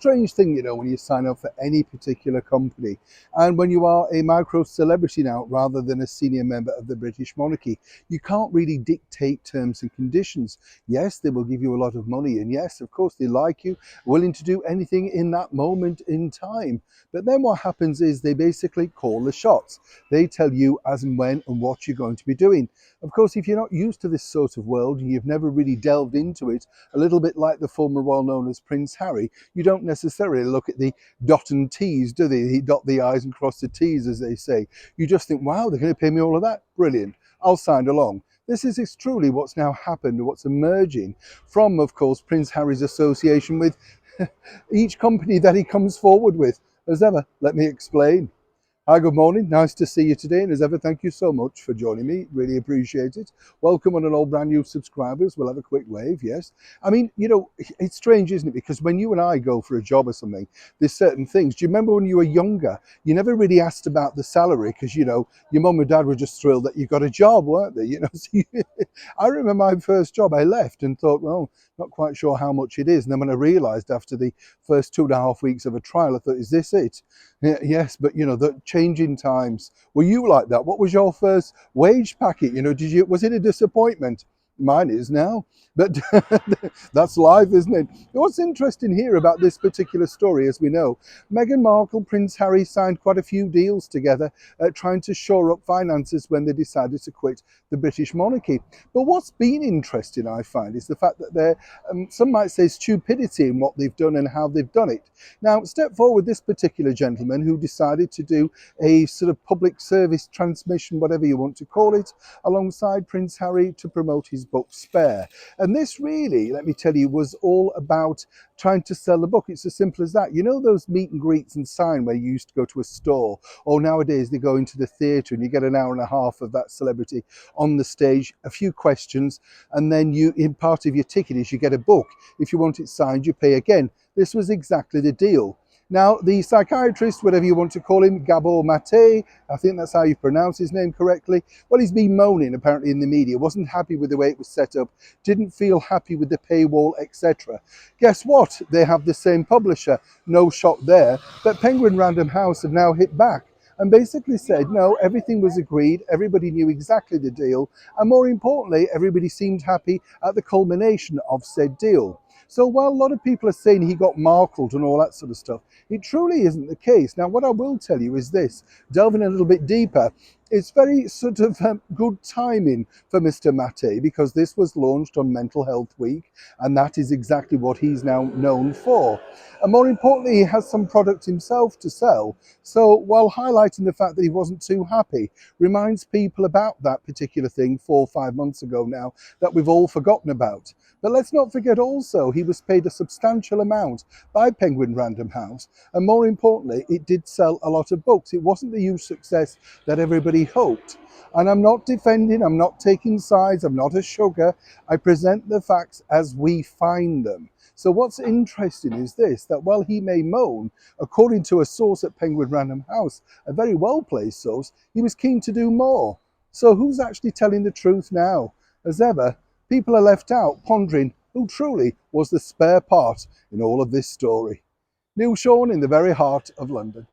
strange thing, you know, when you sign up for any particular company. And when you are a micro celebrity now, rather than a senior member of the British monarchy, you can't really dictate terms and conditions. Yes, they will give you a lot of money. And yes, of course, they like you, willing to do anything in that moment in time. But then what happens is they basically call the shots. They tell you as and when and what you're going to be doing. Of course, if you're not used to this sort of world and you've never really delved into it, a little bit like the former well known as Prince Harry, you don't necessarily look at the dot and T's, do they? He dot the I's and cross the T's, as they say. You just think, wow, they're going to pay me all of that? Brilliant. I'll sign along. This is truly what's now happened, what's emerging from, of course, Prince Harry's association with each company that he comes forward with. As ever, let me explain. Hi, good morning. Nice to see you today. And as ever, thank you so much for joining me. Really appreciate it. Welcome on all brand new subscribers. We'll have a quick wave, yes. I mean, you know, it's strange, isn't it? Because when you and I go for a job or something, there's certain things. Do you remember when you were younger, you never really asked about the salary because, you know, your mum and dad were just thrilled that you got a job, weren't they? You know, so I remember my first job, I left and thought, well, not quite sure how much it is. And then when I realised after the first 2.5 weeks of a trial, I thought, is this it? Yes, but you know, the changing times. Were you like that? What was your first wage packet? You know, was it a disappointment? Mine is now, but that's life, isn't it? What's interesting here about this particular story, as we know, Meghan Markle, Prince Harry signed quite a few deals together, trying to shore up finances when they decided to quit the British monarchy. But what's been interesting, I find, is the fact that there, some might say, stupidity in what they've done and how they've done it. Now, step forward this particular gentleman who decided to do a sort of public service transmission, whatever you want to call it, alongside Prince Harry to promote his book Spare. And this really, let me tell you, was all about trying to sell the book. It's as simple as that. You know those meet and greets and sign where you used to go to a store, or nowadays they go into the theatre and you get an hour and a half of that celebrity on the stage, a few questions, and then you, in part of your ticket is you get a book. If you want it signed, you pay again. This was exactly the deal. Now, the psychiatrist, whatever you want to call him, Gabor Mate, I think that's how you pronounce his name correctly, well, he's been moaning apparently in the media, wasn't happy with the way it was set up, didn't feel happy with the paywall, etc. Guess what? They have the same publisher, no shock there, but Penguin Random House have now hit back and basically said, no, everything was agreed, everybody knew exactly the deal, and more importantly, everybody seemed happy at the culmination of said deal. So while a lot of people are saying he got markled and all that sort of stuff, it truly isn't the case. Now, what I will tell you is this, delving a little bit deeper, it's very sort of good timing for Mr. Mate because this was launched on Mental Health Week and that is exactly what he's now known for. And more importantly, he has some product himself to sell. So while highlighting the fact that he wasn't too happy, reminds people about that particular thing 4 or 5 months ago now that we've all forgotten about. But let's not forget also, he was paid a substantial amount by Penguin Random House. And more importantly, it did sell a lot of books. It wasn't the huge success that everybody hoped. And I'm not defending, I'm not taking sides, I'm not a sugar. I present the facts as we find them. So what's interesting is this, that while he may moan, according to a source at Penguin Random House, a very well-placed source, he was keen to do more. So who's actually telling the truth now? As ever, people are left out pondering who truly was the spare part in all of this story. Neil Sean in the very heart of London.